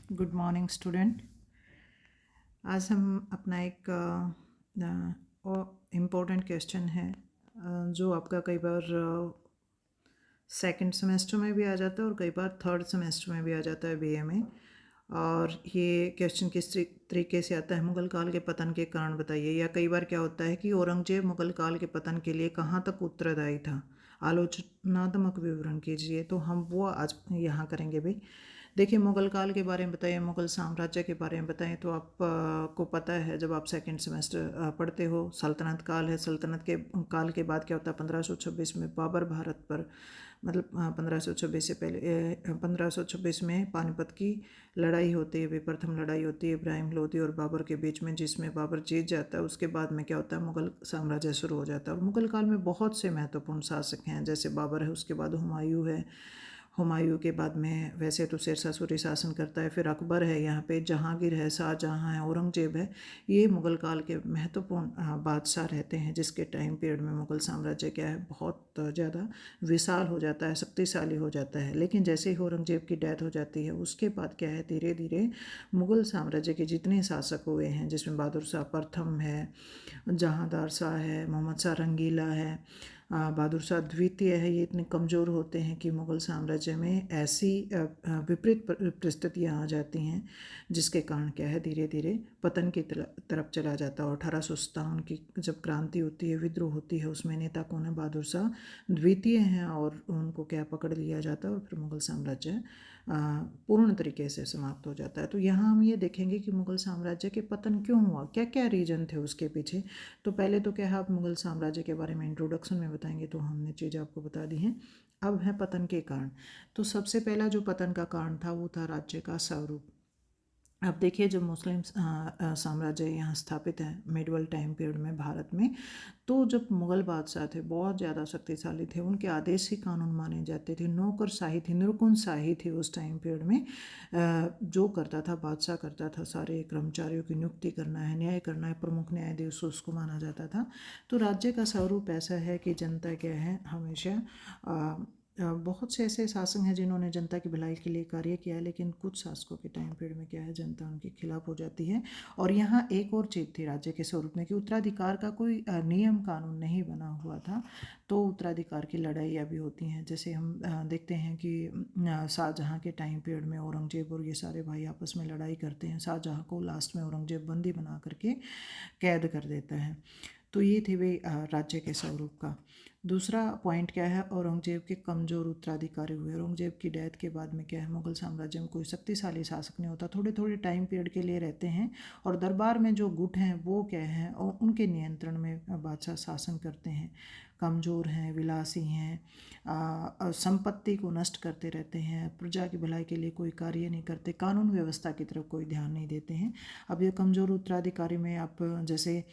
Good morning student. आज हम अपना एक इम्पोर्टेंट क्वेश्चन है जो आपका कई बार सेकंड सेमेस्टर में भी आ जाता है और कई बार थर्ड सेमेस्टर में भी आ जाता है बीए में। और ये क्वेश्चन किस तरीके से आता है, मुगल काल के पतन के कारण बताइए। या कई बार क्या होता है कि औरंगजेब मुगल काल के पतन के लिए कहाँ तक उत्तरदायी था, आलोचनात्मक विवरण कीजिए। तो हम वो आज यहाँ करेंगे भाई। देखिए, मुगल काल के बारे में बताइए, मुगल साम्राज्य के बारे में बताएं तो आप को पता है, जब आप सेकंड सेमेस्टर पढ़ते हो, सल्तनत काल है। सल्तनत के काल के बाद क्या होता है, 1526 में बाबर भारत पर, मतलब 1526 से पहले 1526 में पानीपत की लड़ाई होती है, प्रथम लड़ाई होती है इब्राहिम लोदी और बाबर के बीच में, जिसमें बाबर जीत जाता है। उसके बाद में क्या होता है, मुगल साम्राज्य शुरू हो जाता है। और मुगल काल में बहुत से महत्वपूर्ण शासक हैं, जैसे बाबर है, उसके बाद हुमायूं है, हुमायूं के बाद में वैसे तो शेरशाह सूरी शासन करता है, फिर अकबर है, यहाँ पे जहांगीर है, शाहजहाँ है, औरंगजेब है। ये मुगल काल के महत्वपूर्ण बादशाह रहते हैं, जिसके टाइम पीरियड में मुगल साम्राज्य क्या है, बहुत ज़्यादा विशाल हो जाता है, शक्तिशाली हो जाता है। लेकिन जैसे ही औरंगजेब की डेथ हो जाती है, उसके बाद क्या है, धीरे धीरे मुगल साम्राज्य के जितने शासक हुए हैं, जिसमें बहादुर शाह प्रथम है, जहांदार शाह है, मोहम्मद शाह रंगीला है, बहादुर शाह द्वितीय है, ये इतने कमज़ोर होते हैं कि मुग़ल साम्राज्य में ऐसी विपरीत परिस्थितियाँ आ जाती हैं, जिसके कारण क्या है, धीरे धीरे पतन की तरफ चला जाता है। और 1857 की जब क्रांति होती है, विद्रोह होती है, उसमें नेता कौन है, बहादुर शाह द्वितीय हैं, और उनको क्या पकड़ लिया जाता है और फिर मुग़ल साम्राज्य पूर्ण तरीके से समाप्त हो जाता है। तो यहाँ हम ये देखेंगे कि मुग़ल साम्राज्य के पतन क्यों हुआ, क्या क्या रीजन थे उसके पीछे। तो पहले तो क्या है, आप मुग़ल साम्राज्य के बारे में इंट्रोडक्शन में बताएंगे, तो हमने चीज़ें आपको बता दी हैं। अब है पतन के कारण। तो सबसे पहला जो पतन का कारण था वो था राज्य का स्वरूप। अब देखिए, जब मुस्लिम साम्राज्य यहाँ स्थापित है मिडवल टाइम पीरियड में भारत में, तो जब मुग़ल बादशाह थे, बहुत ज़्यादा शक्तिशाली थे, उनके आदेश ही कानून माने जाते थे, नौकरशाही थी, निरकुंशाही थी उस टाइम पीरियड में। जो करता था बादशाह करता था, सारे कर्मचारियों की नियुक्ति करना है, न्याय करना है, प्रमुख न्यायाधीश उसको माना जाता था। तो राज्य का स्वरूप ऐसा है कि जनता क्या है, हमेशा बहुत से ऐसे शासक हैं जिन्होंने जनता की भलाई के लिए कार्य किया है, लेकिन कुछ शासकों के टाइम पीरियड में क्या है, जनता उनके खिलाफ हो जाती है। और यहाँ एक और चीज़ थी राज्य के स्वरूप में कि उत्तराधिकार का कोई नियम कानून नहीं बना हुआ था। तो उत्तराधिकार की लड़ाइयाँ भी होती हैं, जैसे हम देखते हैं कि शाहजहाँ के टाइम पीरियड में औरंगजेब और ये सारे भाई आपस में लड़ाई करते हैं। शाहजहाँ को लास्ट में औरंगजेब बंदी बना करके कैद कर देता है। तो ये थे वे राज्य के स्वरूप का। दूसरा पॉइंट क्या है, औरंगजेब के कमज़ोर उत्तराधिकारी हुए। औरंगजेब की डेथ के बाद में क्या है, मुग़ल साम्राज्य में कोई शक्तिशाली शासक नहीं होता, थोड़े थोड़े टाइम पीरियड के लिए रहते हैं। और दरबार में जो गुट हैं वो क्या हैं, और उनके नियंत्रण में बादशाह शासन करते हैं, कमज़ोर हैं, विलासी हैं, संपत्ति को नष्ट करते रहते हैं, प्रजा की भलाई के लिए कोई कार्य नहीं करते, कानून व्यवस्था की तरफ कोई ध्यान नहीं देते हैं। अब ये कमज़ोर उत्तराधिकारी में आप जैसे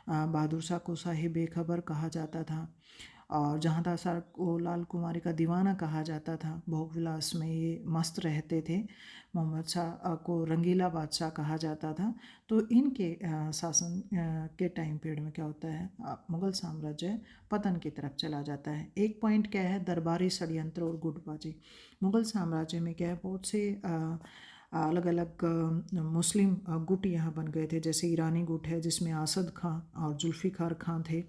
बहादुर शाह को साहिब बेखबर कहा जाता था, और जहांदार शाह को लाल कुमारी का दीवाना कहा जाता था, भोग विलास में ये मस्त रहते थे। मोहम्मद शाह को रंगीला बादशाह कहा जाता था। तो इनके शासन के टाइम पीरियड में क्या होता है, मुग़ल साम्राज्य पतन की तरफ चला जाता है। एक पॉइंट क्या है, दरबारी षड्यंत्र और गुटबाजी। मुग़ल साम्राज्य में क्या है, बहुत से अलग अलग मुस्लिम गुट यहाँ बन गए थे, जैसे ईरानी गुट है जिसमें असद खां और जुल्फ़िकार खां थे।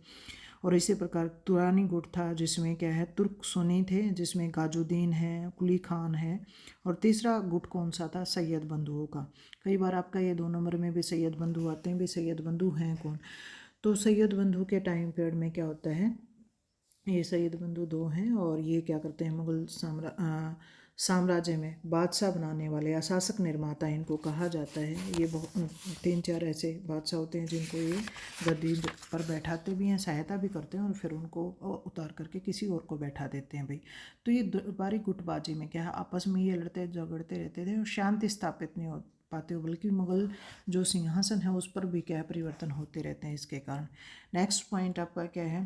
और इसी प्रकार तुरानी गुट था जिसमें क्या है, तुर्क सुन्नी थे, जिसमें गाजुद्दीन है, कुली खान है। और तीसरा गुट कौन सा था, सैयद बंधुओं का। कई बार आपका ये 2 नंबर में भी सैयद बंधु आते हैं, भी सैयद बंधु हैं कौन। तो सैयद बंधु के टाइम पीरियड में क्या होता है, ये सैयद बंधु दो हैं, और ये क्या करते हैं, मुग़ल साम्राज्य में बादशाह बनाने वाले या शासक निर्माता इनको कहा जाता है। ये बहुत 3-4 ऐसे बादशाह होते हैं जिनको ये गद्दी पर बैठाते भी हैं, सहायता भी करते हैं, और फिर उनको उतार करके किसी और को बैठा देते हैं भाई। तो ये दरबारी गुटबाजी में क्या है, आपस में ये लड़ते झगड़ते रहते थे और शांति स्थापित नहीं हो पाते हो, बल्कि मुग़ल जो सिंहासन है उस पर भी क्या है, परिवर्तन होते रहते हैं इसके कारण। नेक्स्ट पॉइंट आपका क्या है,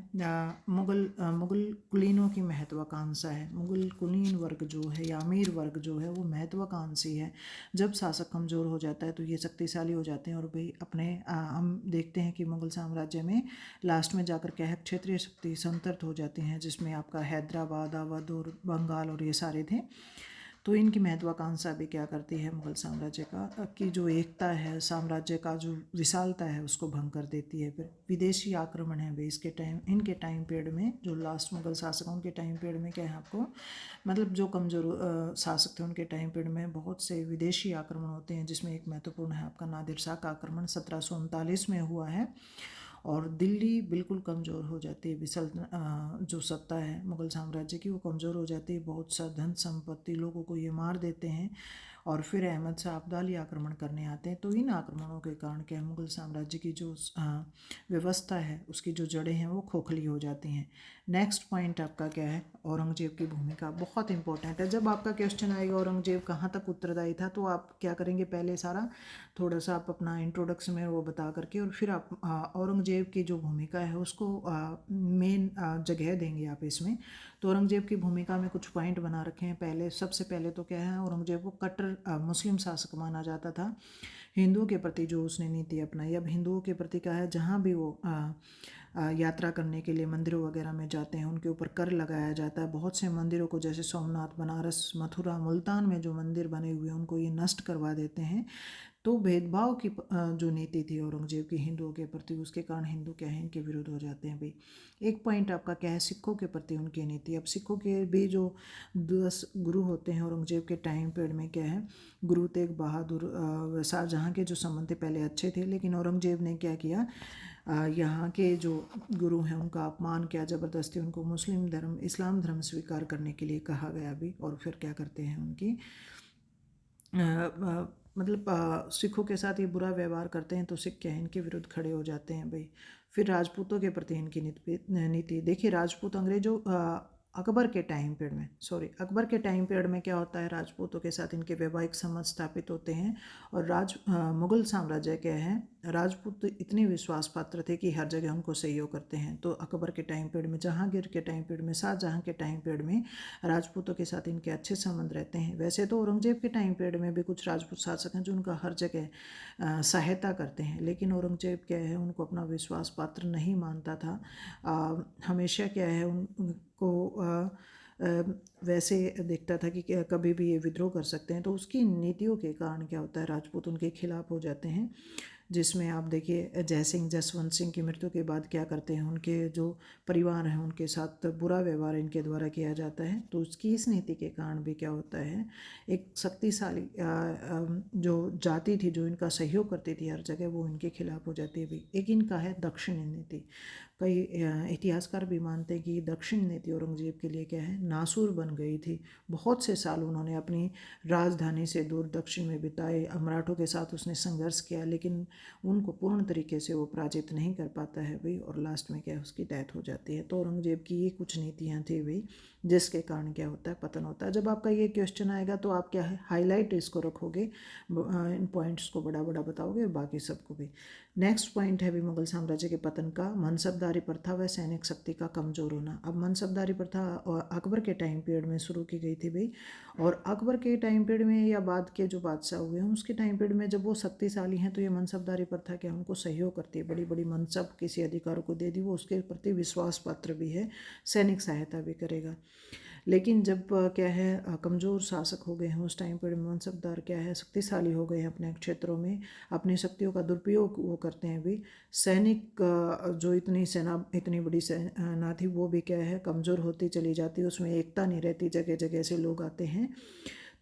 मुग़ल कुलीनों की महत्वाकांक्षा है। मुग़ल कुलीन वर्ग जो है या अमीर वर्ग जो है वो महत्वाकांक्षी है। जब शासक कमज़ोर हो जाता है तो ये शक्तिशाली हो जाते हैं, और भाई अपने हम देखते हैं कि मुग़ल साम्राज्य में लास्ट में जाकर क्या है, क्षेत्रीय शक्ति संतर्त हो जाती हैं, जिसमें आपका हैदराबाद, अवध और बंगाल और ये सारे थे। तो इनकी महत्वाकांक्षा भी क्या करती है मुग़ल साम्राज्य का कि जो एकता है, साम्राज्य का जो विशालता है उसको भंग कर देती है। फिर विदेशी आक्रमण है भाई इसके टाइम, इनके टाइम पीरियड में, जो लास्ट मुग़ल शासक उनके टाइम पीरियड में क्या है आपको, मतलब जो कमज़ोर शासक थे उनके टाइम पीरियड में बहुत से विदेशी आक्रमण होते हैं, जिसमें एक महत्वपूर्ण है आपका नादिर शाह का आक्रमण 1739 में हुआ है। और दिल्ली बिल्कुल कमज़ोर हो जाती है, विसल जो सत्ता है मुग़ल साम्राज्य की वो कमज़ोर हो जाती है। बहुत सा धन संपत्ति लोगों को ये मार देते हैं और फिर अहमद शाह अब्दाली आक्रमण करने आते हैं। तो इन आक्रमणों के कारण क्या है, मुग़ल साम्राज्य की जो व्यवस्था है उसकी जो जड़ें हैं वो खोखली हो जाती हैं। नेक्स्ट पॉइंट आपका क्या है, औरंगजेब की भूमिका बहुत इंपॉर्टेंट है। जब आपका क्वेश्चन आएगा औरंगजेब कहाँ तक उत्तरदायी था, तो आप क्या करेंगे, पहले सारा थोड़ा सा आप अपना इंट्रोडक्शन में वो बता करके और फिर आप औरंगजेब की जो भूमिका है उसको मेन जगह देंगे आप इसमें। तो औरंगजेब की भूमिका में कुछ पॉइंट बना रखे हैं। पहले सबसे पहले तो क्या है, औरंगजेब को कट्टर मुस्लिम शासक माना जाता था। हिंदुओं के प्रति जो उसने नीति अपनाई, अब हिंदुओं के प्रति क्या है, जहाँ भी वो यात्रा करने के लिए मंदिरों वगैरह में जाते हैं उनके ऊपर कर लगाया जाता है। बहुत से मंदिरों को, जैसे सोमनाथ, बनारस, मथुरा, मुल्तान में जो मंदिर बने हुए हैं उनको ये नष्ट करवा देते हैं। तो भेदभाव की जो नीति थी औरंगजेब की हिंदुओं के प्रति, उसके कारण हिंदू क्या है, इनके विरुद्ध हो जाते हैं भाई। एक पॉइंट आपका क्या है, सिखों के प्रति उनकी नीति। अब सिखों के भी जो 10 गुरु होते हैं औरंगजेब के टाइम पीरियड में क्या है, गुरु तेग बहादुर, शाहजहाँ के जो संबंध थे पहले अच्छे थे, लेकिन औरंगजेब ने क्या किया, यहाँ के जो गुरु हैं उनका अपमान किया, ज़बरदस्ती उनको मुस्लिम धर्म, इस्लाम धर्म स्वीकार करने के लिए कहा गया भी। और फिर क्या करते हैं उनकी मतलब सिखों के साथ ये बुरा व्यवहार करते हैं, तो सिख क्या है, इनके विरुद्ध खड़े हो जाते हैं भाई। फिर राजपूतों के प्रति इनकी नीति देखिए, राजपूत अंग्रेजों अकबर के टाइम पीरियड में, सॉरी अकबर के टाइम पीरियड में क्या होता है, राजपूतों के साथ इनके वैवाहिक संबंध स्थापित होते हैं। और मुग़ल साम्राज्य क्या है, राजपूत इतने विश्वास पात्र थे कि हर जगह उनको सहयोग करते हैं। तो अकबर के टाइम पीरियड में, जहांगीर के टाइम पीरियड में, शाहजहाँ के टाइम पीरियड में राजपूतों के साथ इनके अच्छे संबंध रहते हैं। वैसे तो औरंगजेब के टाइम पीरियड में भी कुछ राजपूत शासक हैं जो उनका हर जगह सहायता करते हैं, लेकिन औरंगजेब क्या है, उनको अपना विश्वास पात्र नहीं मानता था। हमेशा क्या है, उनको वैसे देखता था कि कभी भी ये विद्रोह कर सकते हैं। तो उसकी नीतियों के कारण क्या होता है, राजपूत उनके खिलाफ हो जाते हैं। जिसमें आप देखिए, जयसिंह, जसवंत सिंह की मृत्यु के बाद क्या करते हैं, उनके जो परिवार हैं उनके साथ बुरा व्यवहार इनके द्वारा किया जाता है। तो उसकी इस नीति के कारण भी क्या होता है, एक शक्तिशाली जो जाति थी जो इनका सहयोग करती थी हर जगह, वो इनके खिलाफ हो जाती है भी। एक इनका है दक्षिणी नीति। कई इतिहासकार भी मानते हैं कि दक्षिण नीति औरंगजेब के लिए क्या है, नासूर बन गई थी। बहुत से साल उन्होंने अपनी राजधानी से दूर दक्षिण में बिताए, मराठों के साथ उसने संघर्ष किया, लेकिन उनको पूर्ण तरीके से वो पराजित नहीं कर पाता है भाई, और लास्ट में क्या है, उसकी डेथ हो जाती है। तो औरंगजेब की ये कुछ नीतियाँ थी भाई, जिसके कारण क्या होता है, पतन होता है। जब आपका ये क्वेश्चन आएगा तो आप क्या है, हाईलाइट इसको रखोगे, इन पॉइंट्स को बड़ा बड़ा बताओगे और बाकी सबको भी। नेक्स्ट पॉइंट है भी मुगल साम्राज्य के पतन का, मनसबदारी प्रथा व सैनिक शक्ति का कमज़ोर होना। अब मनसबदारी प्रथा अकबर के टाइम पीरियड में शुरू की गई थी भाई, और अकबर के टाइम पीरियड में या बाद के जो बादशाह हुए हैं उसके टाइम पीरियड में जब वो शक्तिशाली हैं, तो ये मनसबदारी प्रथा क्या उनको सहयोग करती है, बड़ी बड़ी मनसब किसी अधिकारों को दे दी, वो उसके प्रति विश्वास पात्र भी है, सैनिक सहायता भी करेगा। लेकिन जब क्या है, कमज़ोर शासक हो गए हैं उस टाइम पर, मनसबदार क्या है, शक्तिशाली हो गए हैं अपने क्षेत्रों में, अपनी शक्तियों का दुरुपयोग वो करते हैं भी। सैनिक जो इतनी सेना, इतनी बड़ी सेना थी, वो भी क्या है, कमज़ोर होती चली जाती है, उसमें एकता नहीं रहती, जगह जगह से लोग आते हैं।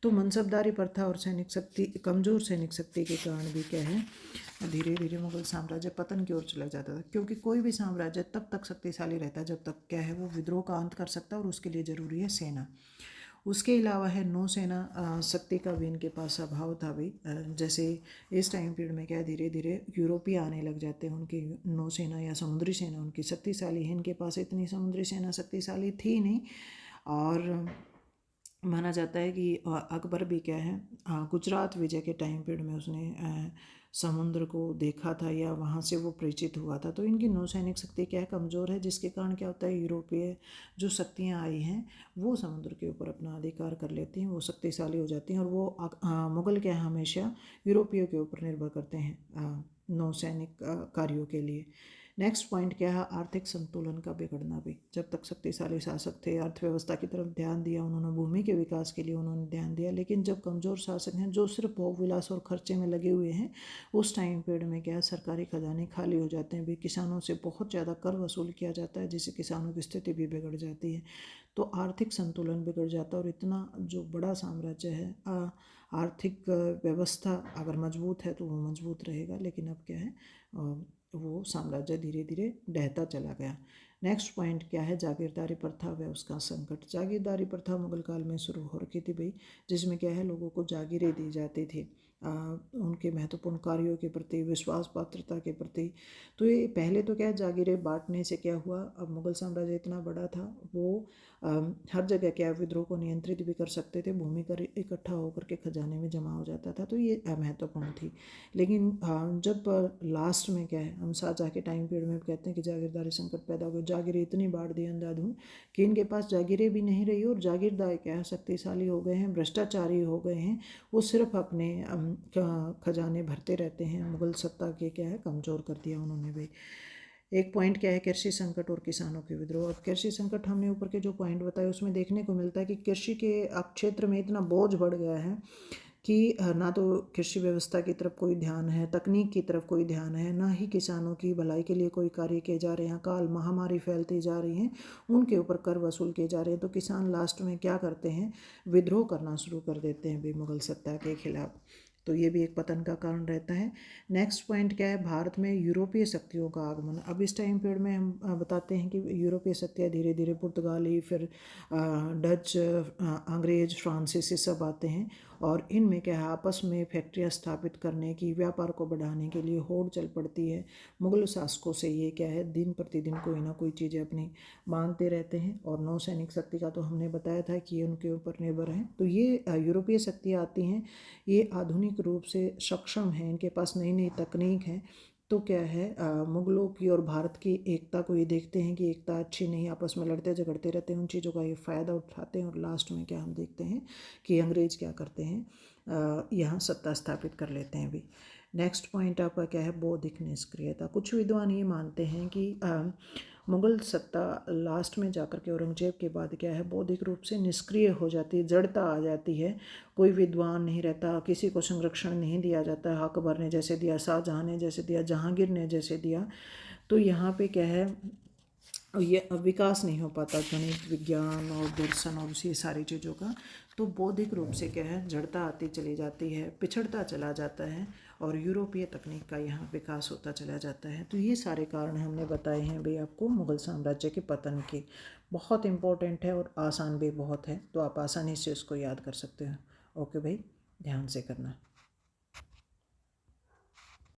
तो मनसबदारी प्रथा और सैनिक शक्ति, कमज़ोर सैनिक शक्ति के कारण भी क्या है, धीरे धीरे मुगल साम्राज्य पतन की ओर चला जाता था। क्योंकि कोई भी साम्राज्य तब तक शक्तिशाली रहता है जब तक क्या है, वो विद्रोह का अंत कर सकता है, और उसके लिए ज़रूरी है सेना। उसके अलावा है नौसेना शक्ति का भी इनके पास अभाव था भाई। जैसे इस टाइम पीरियड में क्या है, धीरे धीरे यूरोपीय आने लग जाते हैं, उनकी नौसेना या समुद्री सेना उनकी शक्तिशाली है, इनके पास इतनी समुद्री सेना शक्तिशाली थी नहीं। और माना जाता है कि अकबर भी क्या है, गुजरात विजय के टाइम पीरियड में उसने समुद्र को देखा था या वहाँ से वो परिचित हुआ था। तो इनकी नौसैनिक शक्ति क्या है, कमज़ोर है, जिसके कारण क्या होता है, यूरोपीय जो शक्तियाँ आई हैं वो समुद्र के ऊपर अपना अधिकार कर लेती हैं, वो शक्तिशाली हो जाती हैं, और वो मुग़ल क्या है, हमेशा यूरोपियों के ऊपर निर्भर करते हैं नौसैनिक कार्यों के लिए। नेक्स्ट पॉइंट क्या है, आर्थिक संतुलन का बिगड़ना भी। जब तक शक्तिशाली शासक थे, अर्थव्यवस्था की तरफ ध्यान दिया उन्होंने, भूमि के विकास के लिए उन्होंने ध्यान दिया, लेकिन जब कमज़ोर शासक हैं जो सिर्फ भोग विलास और खर्चे में लगे हुए हैं, उस टाइम पीरियड में क्या है, सरकारी खजाने खाली हो जाते हैं भी, किसानों से बहुत ज़्यादा कर वसूल किया जाता है जिससे किसानों की स्थिति भी बिगड़ जाती है। तो आर्थिक संतुलन बिगड़ जाता है और इतना जो बड़ा साम्राज्य है, आर्थिक व्यवस्था अगर मजबूत है तो वो मजबूत रहेगा, लेकिन अब क्या है, वो साम्राज्य धीरे धीरे ढहता चला गया। नेक्स्ट पॉइंट क्या है, जागीरदारी प्रथा व उसका संकट। जागीरदारी प्रथा मुगल काल में शुरू हो रखी थी भाई, जिसमें क्या है, लोगों को जागीरें दी जाती थी उनके महत्वपूर्ण कार्यों के प्रति, विश्वास पात्रता के प्रति। तो ये पहले तो क्या है, जागीरें बांटने से क्या हुआ, अब मुगल साम्राज्य इतना बड़ा था, वो हर जगह क्या विद्रोह को नियंत्रित भी कर सकते थे, भूमि कर इकट्ठा होकर के खजाने में जमा हो जाता था, तो ये महत्वपूर्ण थी। लेकिन जब लास्ट में क्या है, हम शाहजहाँ के टाइम पीरियड में कहते हैं कि जागीरदारी संकट पैदा हो गया, जागीरें इतनी बांट दी अंधाधुंध कि इनके पास जागीरें भी नहीं रही और जागीरदार क्या है, शक्तिशाली हो गए हैं, भ्रष्टाचारी हो गए हैं, वो सिर्फ अपने खजाने भरते रहते हैं। मुगल सत्ता के क्या है, कमज़ोर कर दिया उन्होंने भी। एक पॉइंट क्या है, कृषि संकट और किसानों के विद्रोह। अब कृषि संकट हमने ऊपर के जो पॉइंट बताए उसमें देखने को मिलता है कि कृषि के क्षेत्र में इतना बोझ बढ़ गया है कि ना तो कृषि व्यवस्था की तरफ कोई ध्यान है, तकनीक की तरफ कोई ध्यान है, ना ही किसानों की भलाई के लिए कोई कार्य किए जा रहे हैं। काल महामारी फैलती जा रही हैं, उनके ऊपर कर वसूल किए जा रहे हैं, तो किसान लास्ट में क्या करते हैं, विद्रोह करना शुरू कर देते हैं भी मुगल सत्ता के खिलाफ। तो ये भी एक पतन का कारण रहता है। नेक्स्ट पॉइंट क्या है, भारत में यूरोपीय शक्तियों का आगमन। अब इस टाइम पीरियड में हम बताते हैं कि यूरोपीय शक्तियाँ धीरे धीरे, पुर्तगाली, फिर डच, अंग्रेज, फ्रांसीसी सब आते हैं और इनमें क्या है, आपस में फैक्ट्रियाँ स्थापित करने की, व्यापार को बढ़ाने के लिए होड़ चल पड़ती है। मुगल शासकों से ये क्या है, दिन प्रतिदिन कोई ना कोई चीज़ें अपनी मांगते रहते हैं और नौसैनिक शक्ति का तो हमने बताया था कि ये उनके ऊपर निर्भर हैं। तो ये यूरोपीय शक्तियाँ आती हैं, ये आधुनिक रूप से सक्षम हैं, इनके पास नई नई तकनीक है। तो क्या है, मुगलों की और भारत की एकता को ये देखते हैं कि एकता अच्छी नहीं, आपस में लड़ते झगड़ते रहते हैं, उन चीज़ों का ये फ़ायदा उठाते हैं और लास्ट में क्या हम देखते हैं कि अंग्रेज क्या करते हैं, यहाँ सत्ता स्थापित कर लेते हैं भी। नेक्स्ट पॉइंट आपका क्या है, बौद्धिक निष्क्रियता। कुछ विद्वान ये मानते हैं कि मुगल सत्ता लास्ट में जाकर के औरंगजेब के बाद क्या है, बौद्धिक रूप से निष्क्रिय हो जाती है, जड़ता आ जाती है, कोई विद्वान नहीं रहता, किसी को संरक्षण नहीं दिया जाता। अकबर ने जैसे दिया, शाहजहाँ ने जैसे दिया, जहांगीर ने जैसे दिया, तो यहाँ पे क्या है, ये विकास नहीं हो पाता गणित, विज्ञान और दर्शन और ये सारी चीज़ों का। तो बौद्धिक रूप से क्या है, जड़ता आती चली जाती है, पिछड़ता चला जाता है और यूरोपीय तकनीक का यहाँ विकास होता चला जाता है। तो ये सारे कारण हमने बताए हैं भाई आपको मुगल साम्राज्य के पतन के। बहुत इम्पोर्टेंट है और आसान भी बहुत है, तो आप आसानी से उसको याद कर सकते हो। ओके भाई, ध्यान से करना।